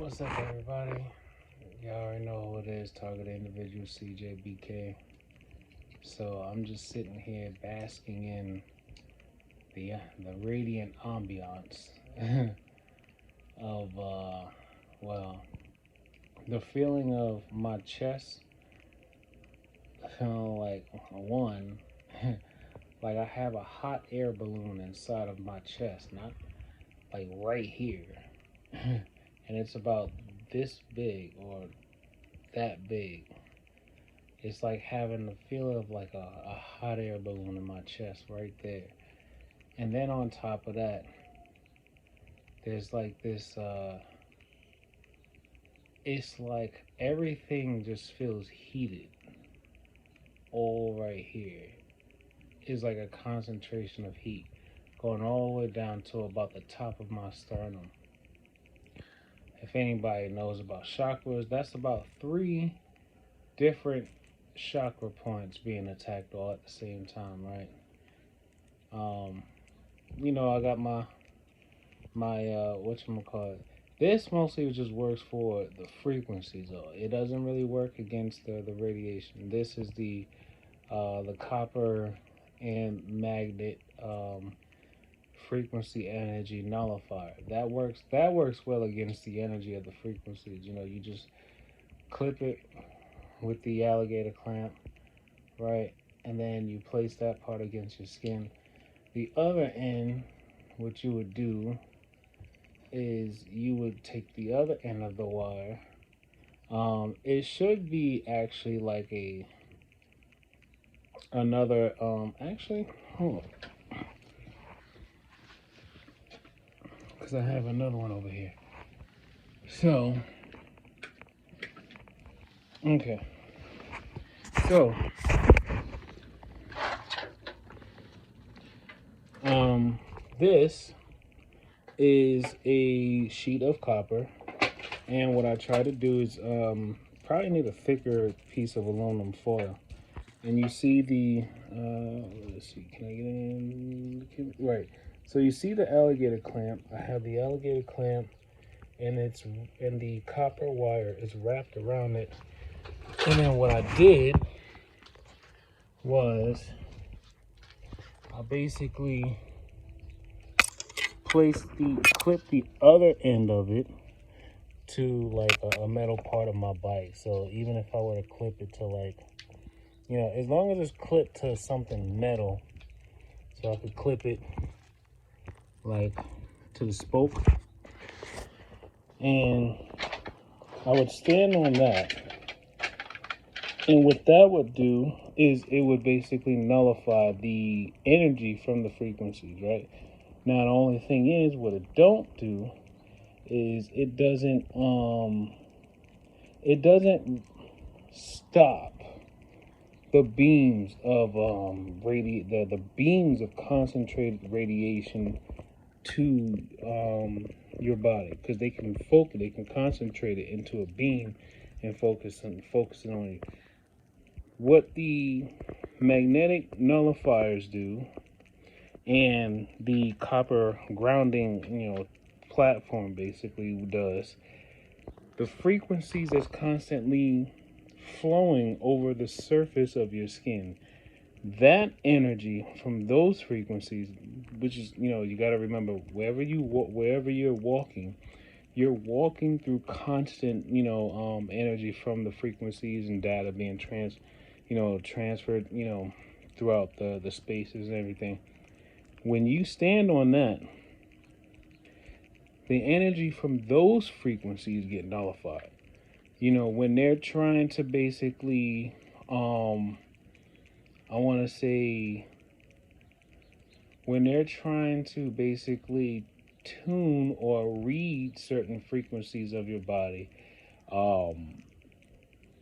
What's up, everybody? Y'all already know who it is, target individual CJBK. So I'm just sitting here basking in the radiant ambiance of well, the feeling of my chest feeling like one, like I have a hot air balloon inside of my chest, not like right here, and it's about this big or that big. It's like having the feel of like a hot air balloon in my chest right there. And then on top of that, there's like this it's like everything just feels heated all right here. It's like a concentration of heat going all the way down to about the top of my sternum. If anybody knows about chakras, that's about three different chakra points being attacked all at the same time, right? Um, I got my whatchamacallit. This mostly just works for the frequencies though. It doesn't really work against the radiation. This is the copper and magnet frequency energy nullifier. That works well against the energy of the frequencies. You just clip it with the alligator clamp, right? And then you place that part against your skin. The other end, what you would do is you would take the other end of the wire. It should be actually like a another. Actually, hold on, because I have another one over here. So, okay. So, this is a sheet of copper, and what I try to do is probably need a thicker piece of aluminum foil. And you see the let's see, can I get in? Right. So you see the alligator clamp. I have the alligator clamp, and the copper wire is wrapped around it. And then what I did was I basically clip the other end of it to like a metal part of my bike. So even if I were to clip it to like, as long as it's clipped to something metal, so I could clip it like to the spoke, and I would stand on that. And what that would do is it would basically nullify the energy from the frequencies, right? Now the only thing is, what it don't do is it doesn't stop the beams of the beams of concentrated radiation to your body, because they can concentrate it into a beam and focus it on you. What the magnetic nullifiers do, and the copper grounding platform basically does, the frequencies that's constantly flowing over the surface of your skin, that energy from those frequencies, which is, you got to remember, wherever you're walking, you're walking through constant energy from the frequencies and data being transferred throughout the spaces and everything. When you stand on that, the energy from those frequencies get nullified. When they're trying to basically, I want to say, when they're trying to basically tune or read certain frequencies of your body,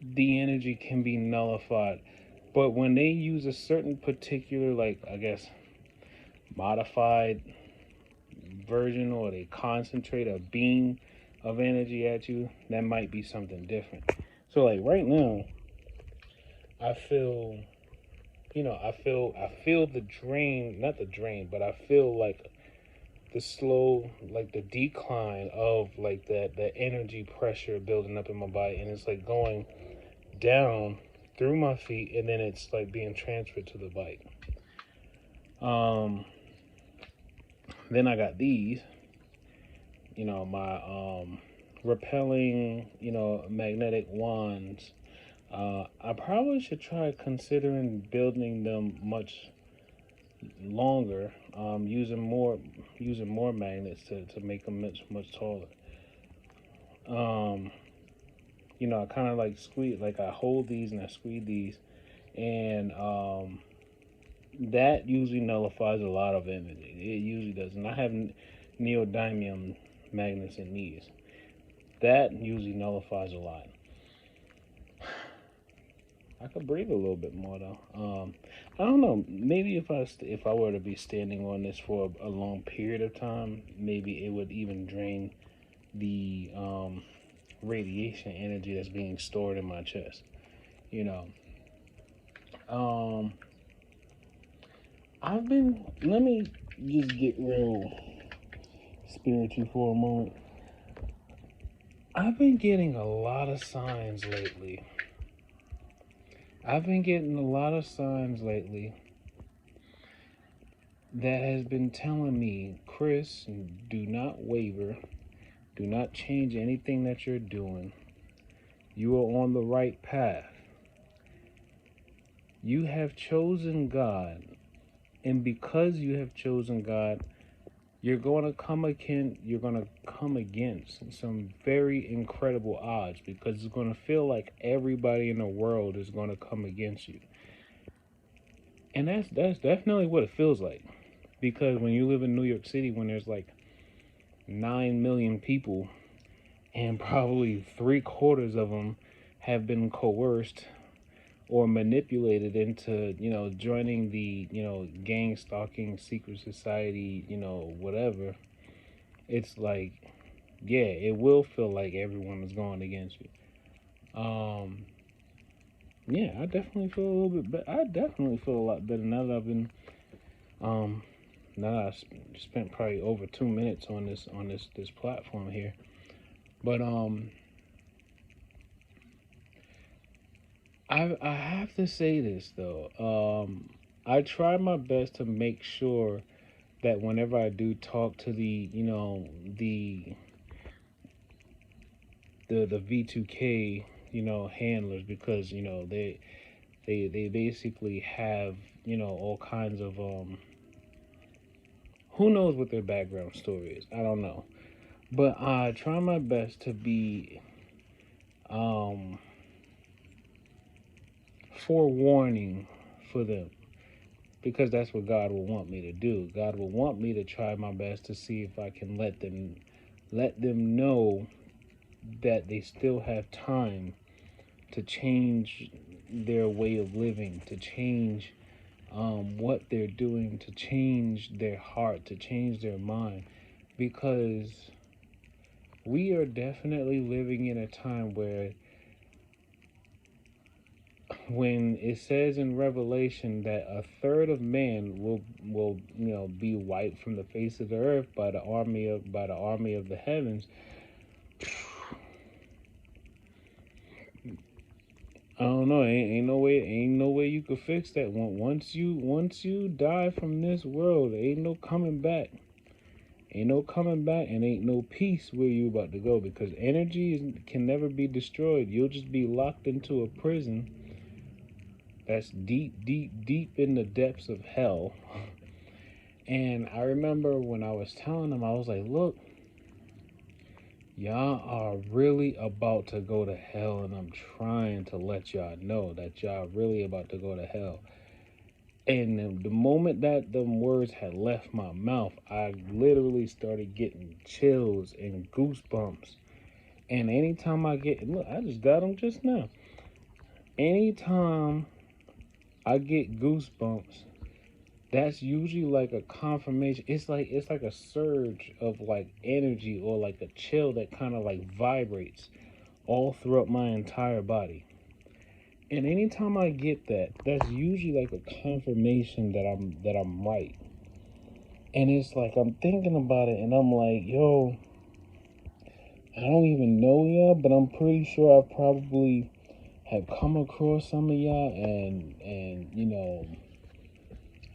the energy can be nullified. But when they use a certain particular, like, I guess, modified version, or they concentrate a beam of energy at you, that might be something different. So like right now, I feel I feel the drain, not the drain, but I feel like the slow, like the decline of like that energy pressure building up in my body, and it's like going down through my feet, and then it's like being transferred to the bike. Then I got these, my repelling, magnetic wands. I probably should try considering building them much longer, using more magnets to make them much taller. Um, I kind of like squeeze, like I hold these and I squeeze these, and that usually nullifies a lot of energy. It usually does, and I have neodymium magnets in these. That usually nullifies a lot. I could breathe a little bit more though. I don't know. Maybe if I were to be standing on this for a long period of time, maybe it would even drain the radiation energy that's being stored in my chest. You know. Um, I've been. Let me just get real spiritual for a moment. I've been getting a lot of signs lately. That has been telling me, Chris, do not waver. Do not change anything that you're doing. You are on the right path. You have chosen God. And because you have chosen God, you're going to come against some very incredible odds, because it's going to feel like everybody in the world is going to come against you. And that's definitely what it feels like. Because when you live in New York City, when there's like 9 million people, and probably 3/4 of them have been coerced or manipulated into, joining the, gang stalking, secret society, whatever, it's like, yeah, it will feel like everyone is going against you. Yeah, I definitely feel a little bit better. I definitely feel a lot better now that I've been, now that I spent probably over 2 minutes on this platform here. But I have to say this though. I try my best to make sure that whenever I do talk to the the V2K handlers, because they basically have all kinds of who knows what their background story is. I don't know, but I try my best to be forewarning for them, because that's what God will want me to do. God will want me to try my best to see if I can let them know that they still have time to change their way of living, to change what they're doing, to change their heart, to change their mind, because we are definitely living in a time where, when it says in Revelation that a third of man will be wiped from the face of the earth by the army of the heavens, I don't know. Ain't no way you could fix that. Once you die from this world, ain't no coming back. Ain't no coming back, and ain't no peace where you about to go, because energy can never be destroyed. You'll just be locked into a prison that's deep, deep, deep in the depths of hell. And I remember when I was telling them, I was like, look, y'all are really about to go to hell, and I'm trying to let y'all know that y'all really about to go to hell. And the moment that them words had left my mouth, I literally started getting chills and goosebumps. And anytime I just got them just now. Anytime I get goosebumps, that's usually like a confirmation. It's like a surge of like energy, or like a chill that kind of like vibrates all throughout my entire body. And anytime I get that, that's usually like a confirmation that I'm right. And it's like I'm thinking about it, and I'm like, yo, I don't even know y'all, but I'm pretty sure I probably have come across some of y'all, and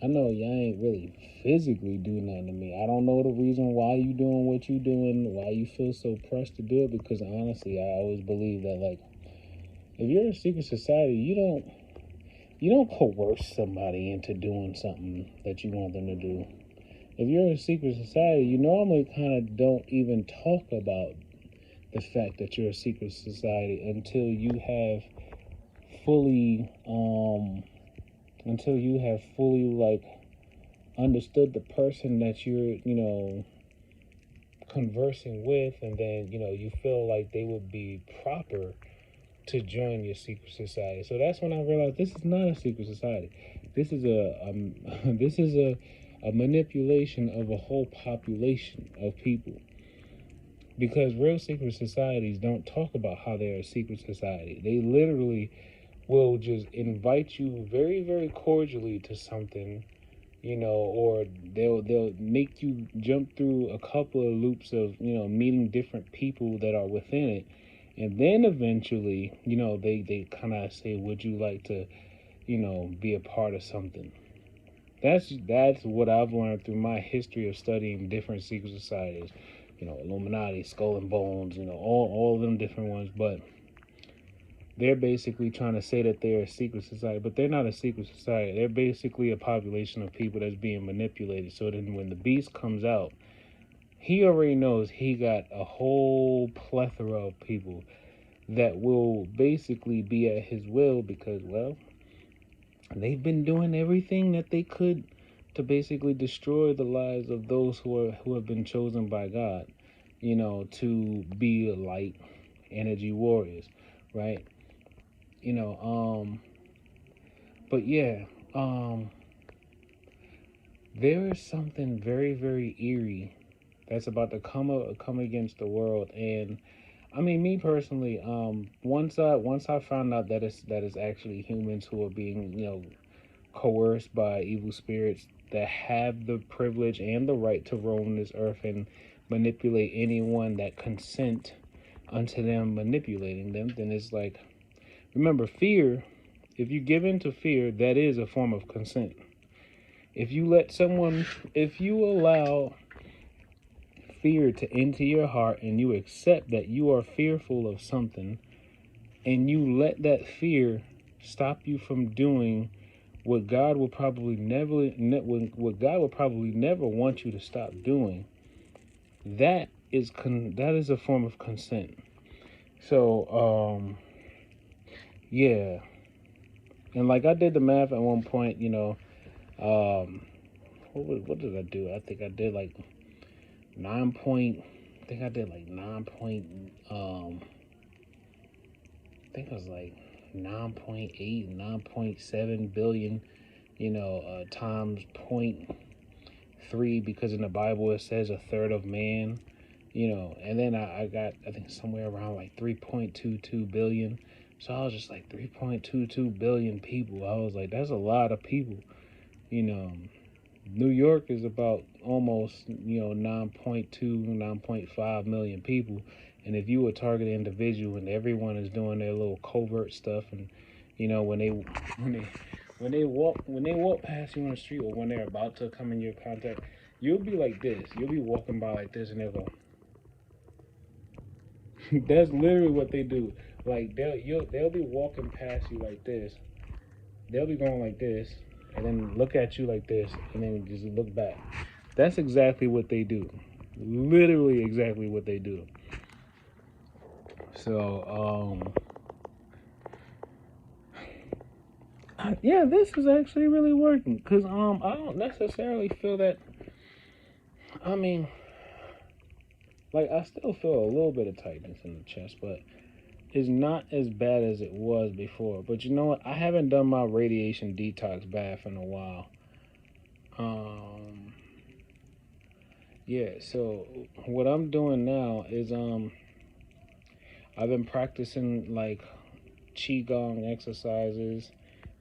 I know y'all ain't really physically do nothing to me. I don't know the reason why you doing what you doing, why you feel so pressed to do it. Because honestly, I always believe that, like, if you're a secret society, you don't coerce somebody into doing something that you want them to do. If you're a secret society, you normally kind of don't even talk about the fact that you're a secret society fully until you have fully like understood the person that you're conversing with, and then you feel like they would be proper to join your secret society. So that's when I realized this is not a secret society. This is this is a manipulation of a whole population of people. Because real secret societies don't talk about how they're a secret society. They literally will just invite you very, very cordially to something, or they'll make you jump through a couple of loops of, meeting different people that are within it. And then eventually, they kind of say, would you like to, be a part of something? That's what I've learned through my history of studying different secret societies, Illuminati, Skull and Bones, all of them different ones. But they're basically trying to say that they're a secret society, but they're not a secret society. They're basically a population of people that's being manipulated. So then when the beast comes out, he already knows he got a whole plethora of people that will basically be at his will because, well, they've been doing everything that they could to basically destroy the lives of those who have been chosen by God, to be light energy warriors, right? You know, but yeah, there is something very, very eerie that's about to come against the world. And I mean, me personally, once I found out that it's actually humans who are being, coerced by evil spirits that have the privilege and the right to roam this earth and manipulate anyone that consent unto them manipulating them, then it's like, remember, fear. If you give in to fear, that is a form of consent. If you allow fear to enter your heart and you accept that you are fearful of something, and you let that fear stop you from doing what God will probably never want you to stop doing, that is a form of consent. So yeah, and like I did the math at one point, what did I do? I think I did like 9 point. I think I did like 9 point. I think it was like 9.8, 9.7 billion. Times point three, because in the Bible it says a third of man. And then I got, I think, somewhere around like 3.22 billion. So I was just like 3.22 billion people. I was like, that's a lot of people. You know, New York is about almost, 9.2, 9.5 million people. And if you a targeted individual and everyone is doing their little covert stuff, and when they walk past you on the street, or when they're about to come in your contact, you'll be like this. You'll be walking by like this, and they'll go. That's literally what they do. Like they'll be walking past you like this. They'll be going like this, and then look at you like this, and then just look back. That's exactly what they do. Literally exactly what they do. So yeah, this is actually really working, because I don't necessarily feel that. I mean, like, I still feel a little bit of tightness in the chest, but it's not as bad as it was before. But you know what? I haven't done my radiation detox bath in a while. Um, yeah. So what I'm doing now is I've been practicing like qigong exercises,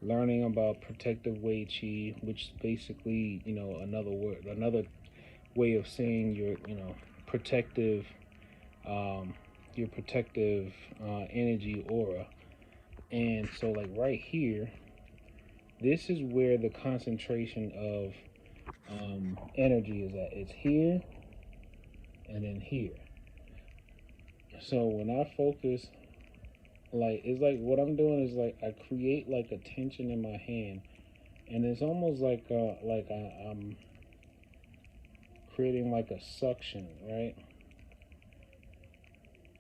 learning about protective Wei Chi, which is basically, another word, another way of saying your, protective, um, your protective energy aura. And so, like right here, this is where the concentration of energy is at. It's here and then here. So when I focus, like it's like what I'm doing is like I create like a tension in my hand, and it's almost like I'm creating like a suction, right?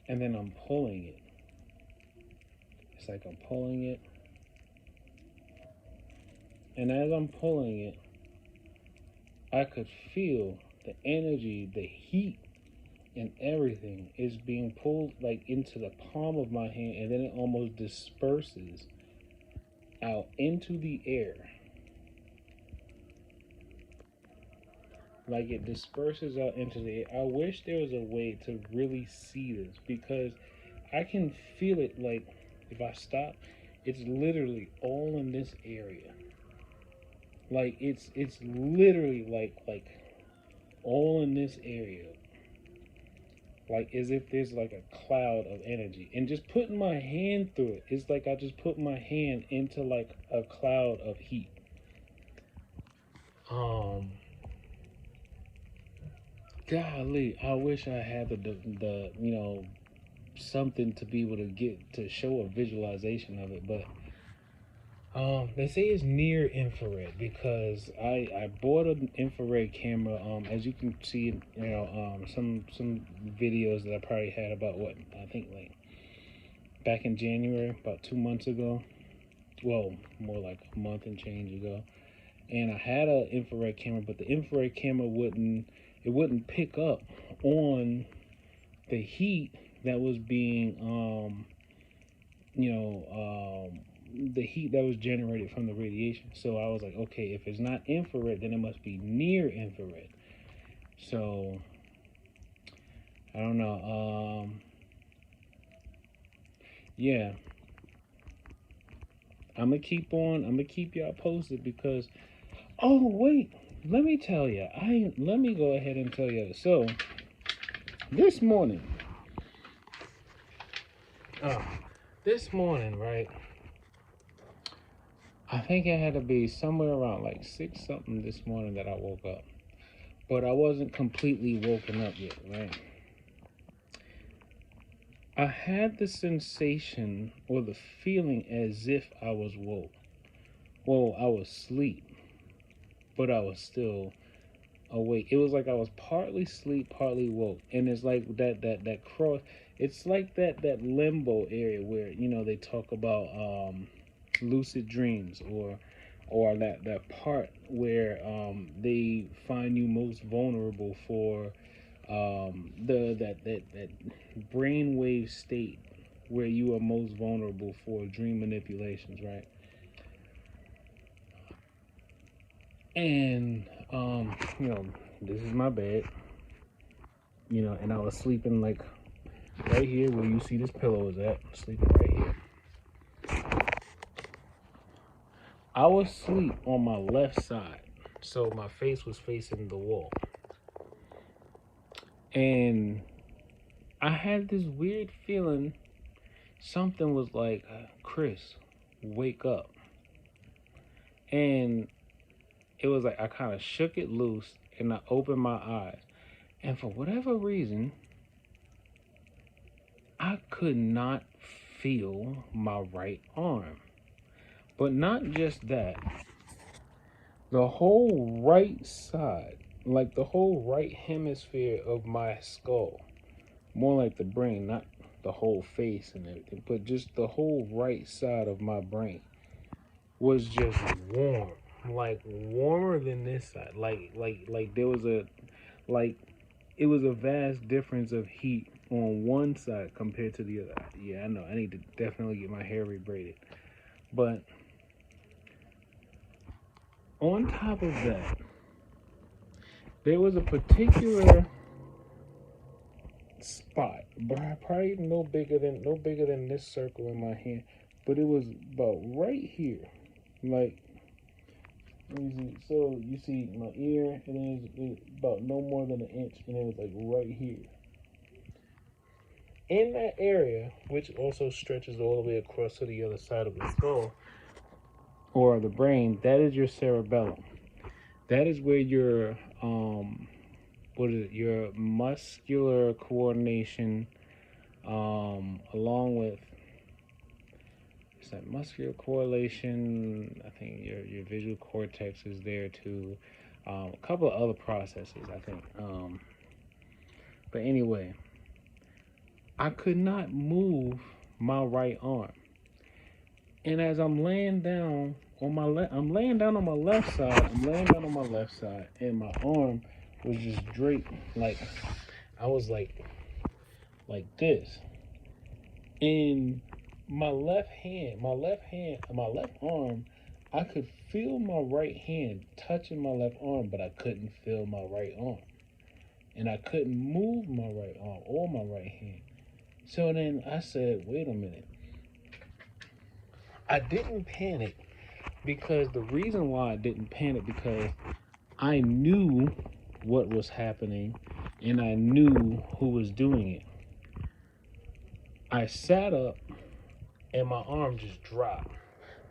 And then I'm pulling it. It's like I'm pulling it, and as I'm pulling it, I could feel the energy, the heat, and everything is being pulled like into the palm of my hand, and then it almost disperses out into the air. Like it disperses out into the air. I wish there was a way to really see this because I can feel it. Like if I stop, it's literally all in this area. Like it's literally like all in this area. Like as if there's like a cloud of energy. And just putting my hand through it, it's like I just put my hand into like a cloud of heat. Um Golly, I wish I had the something to be able to get to show a visualization of it, but they say it's near infrared because I bought an infrared camera. As you can see, some videos that I probably had about what I think like back in January, about 2 months ago. Well, more like a month and change ago. And I had an infrared camera, but the infrared camera wouldn't pick up on the heat that was being the heat that was generated from the radiation. So I was like, okay, if it's not infrared, then it must be near infrared. So I don't know. Yeah, I'm gonna keep y'all posted because oh wait, let me tell you. Let me go ahead and tell you. So this morning, uh, right? I think it had to be somewhere around like 6 something this morning that I woke up. But I wasn't completely woken up yet, right? I had the sensation or the feeling as if I was woke. Well, I was asleep, but I was still awake. It was like I was partly asleep, partly woke. And it's like that cross. It's like that limbo area where they talk about lucid dreams or that part where they find you most vulnerable for that brainwave state where you are most vulnerable for dream manipulations, right? And this is my bed, and I was sleeping like right here where you see this pillow is at, sleeping right here. I was asleep on my left side, so my face was facing the wall. And I had this weird feeling something was like, Chris, wake up. And it was like I kind of shook it loose and I opened my eyes. And for whatever reason, I could not feel my right arm. But not just that, the whole right side, like the whole right hemisphere of my skull, more like the brain, not the whole face and everything, but just the whole right side of my brain was just warm, like warmer than this side. Like there was a like it was a vast difference of heat on one side compared to the other. Yeah, I know. I need to definitely get my hair rebraided. But on top of that, there was a particular spot, but probably no bigger than this circle in my hand, but it was about right here, like let me see. So you see my ear, and then it's about no more than an inch, and it was like right here. In that area, which also stretches all the way across to the other side of the skull or the brain, that is your cerebellum. That is where your what is it? Your muscular coordination, along with it's that muscular correlation. I think your visual cortex is there too. A couple of other processes, I think. But anyway, I could not move my right arm, and as I'm laying down on my left, I'm laying down on my left side. I'm laying down on my left side, and my arm was just draped like I was like this. And my left arm, I could feel my right hand touching my left arm, but I couldn't feel my right arm. And I couldn't move my right arm or my right hand. So then I said, wait a minute. I didn't panic because the reason why I didn't panic because I knew what was happening and I knew who was doing it. I sat up and my arm just dropped.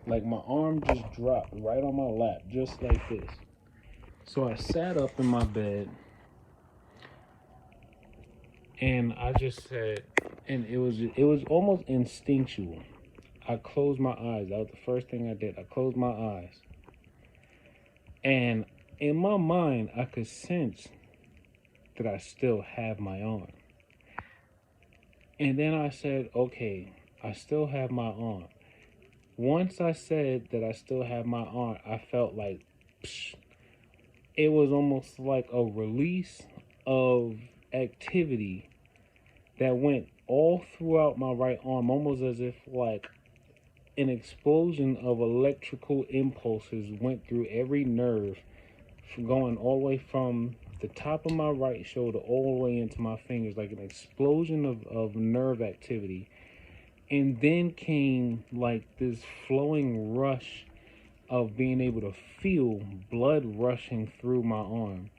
Like my arm just dropped right on my lap, just like this. So I sat up in my bed and I just said, and it was almost instinctual. I closed my eyes. That was the first thing I did. I closed my eyes. And in my mind, I could sense that I still have my arm. And then I said, okay, I still have my arm. Once I said that I still have my arm, I felt like psh, it was almost like a release of activity that went all throughout my right arm, almost as if like an explosion of electrical impulses went through every nerve, going all the way from the top of my right shoulder all the way into my fingers, like an explosion of nerve activity. And then came like this flowing rush of being able to feel blood rushing through my arm.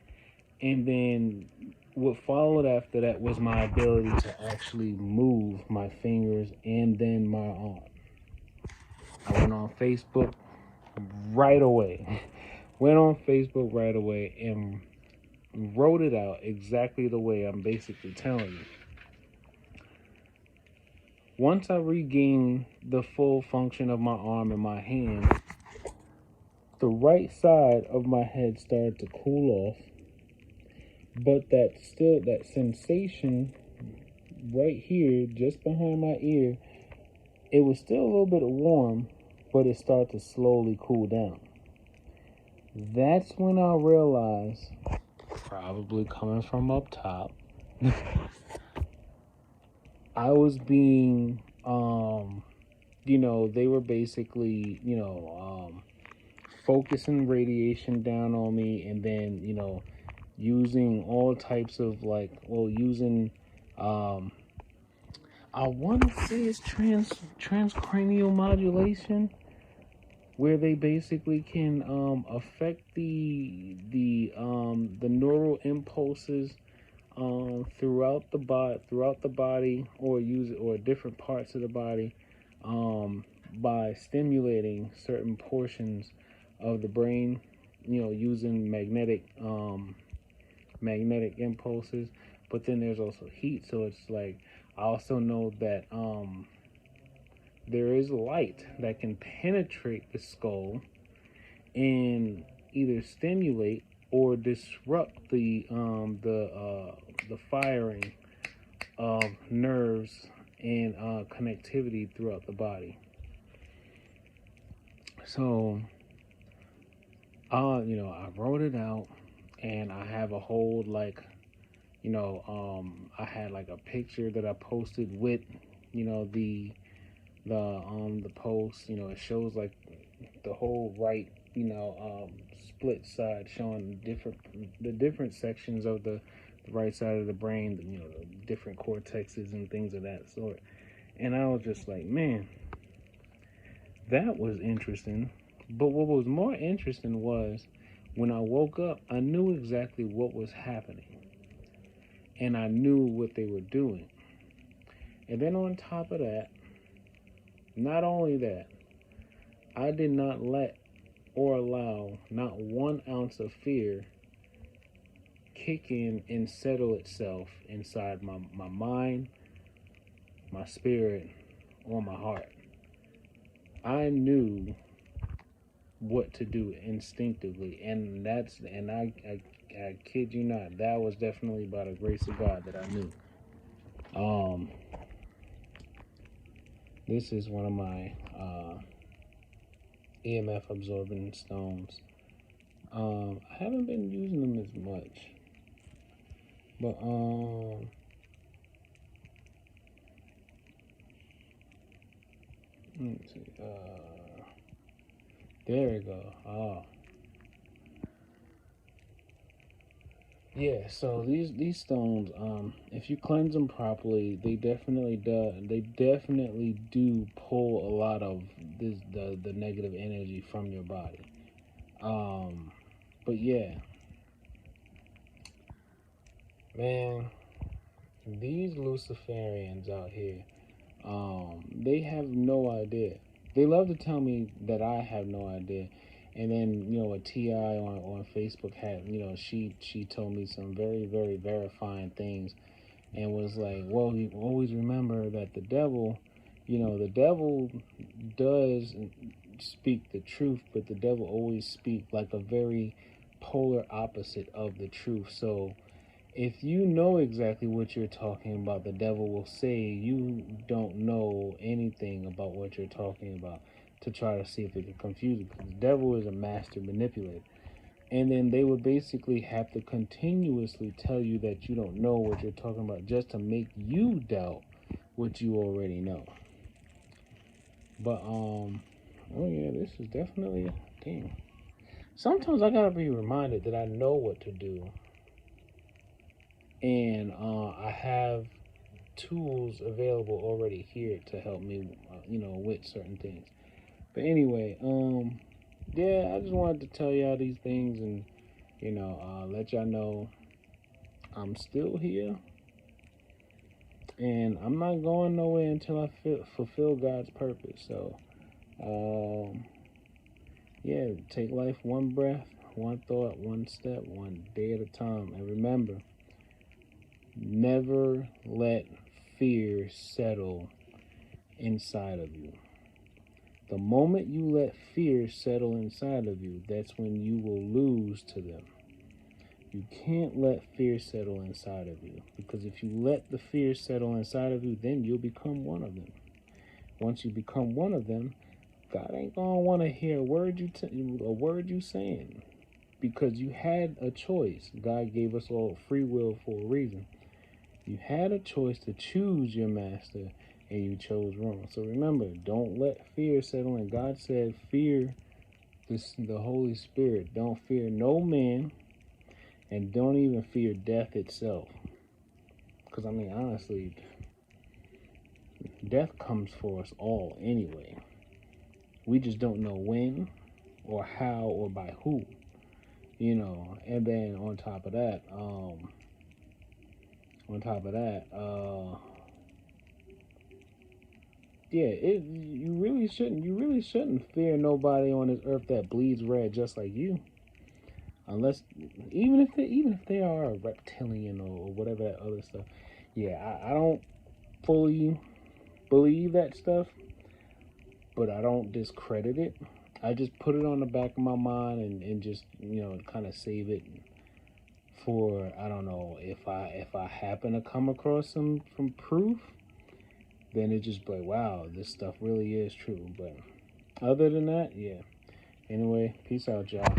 And then what followed after that was my ability to actually move my fingers and then my arm. I went on Facebook right away. Went on Facebook right away and wrote it out exactly the way I'm basically telling you. Once I regained the full function of my arm and my hand, the right side of my head started to cool off, but that sensation right here, just behind my ear, it was still a little bit warm, but it started to slowly cool down. That's when I realized, probably coming from up top, I was being, they were basically, focusing radiation down on me, and then, using all types of using, I want to say it's transcranial modulation, where they basically can affect the neural impulses throughout the body, or use it or different parts of the body, by stimulating certain portions of the brain, using magnetic impulses. But then there's also heat, so it's like I also know that there is light that can penetrate the skull and either stimulate or disrupt the firing of nerves and connectivity throughout the body. So, I wrote it out, and I have a whole I had like a picture that I posted with, the post. It shows like the whole right, split side, showing the different sections of the right side of the brain, the different cortexes and things of that sort. And I was just like, man, that was interesting. But what was more interesting was when I woke up, I knew exactly what was happening, and I knew what they were doing. And then on top of that, not only that, I did not let or allow not 1 ounce of fear kick in and settle itself inside my mind, my spirit, or my heart. I knew what to do instinctively, and I kid you not, that was definitely by the grace of God that I knew. This is one of my EMF absorbing stones. I haven't been using them as much, but let's see, there we go. Yeah, so these stones, if you cleanse them properly, they definitely do pull a lot of the negative energy from your body. But yeah, man, these Luciferians out here, they have no idea. They love to tell me that I have no idea. And then, a TI on Facebook had, she told me some very, very verifying things and was like, well, you always remember that the devil does speak the truth, but the devil always speaks like a very polar opposite of the truth. So if you know exactly what you're talking about, the devil will say you don't know anything about what you're talking about to try to see if it can confuse you. Because the devil is a master manipulator. And then they would basically have to continuously tell you that you don't know what you're talking about just to make you doubt what you already know. But, oh yeah, this is definitely, damn. Sometimes I gotta be reminded that I know what to do. And I have tools available already here to help me, with certain things. But anyway, yeah, I just wanted to tell y'all these things and, let y'all know I'm still here. And I'm not going nowhere until I fulfill God's purpose. So, yeah, take life one breath, one thought, one step, one day at a time. And remember, never let fear settle inside of you. The moment you let fear settle inside of you, that's when you will lose to them. You can't let fear settle inside of you, because if you let the fear settle inside of you, then you'll become one of them. Once you become one of them, God ain't gonna want to hear a word you saying, because you had a choice. God gave us all free will for a reason. You had a choice to choose your master, and you chose wrong. So remember, don't let fear settle in. God said, fear the Holy Spirit. Don't fear no man, and don't even fear death itself. Because, honestly, death comes for us all anyway. We just don't know when or how or by who, And then on top of that, yeah, you really shouldn't fear nobody on this earth that bleeds red just like you, unless even if they are a reptilian or whatever that other stuff. Yeah, I don't fully believe that stuff, but I don't discredit it. I just put it on the back of my mind and just kind of save it for, I don't know, if I happen to come across some proof, then it just be like, wow, this stuff really is true. But other than that, yeah. Anyway, peace out, y'all.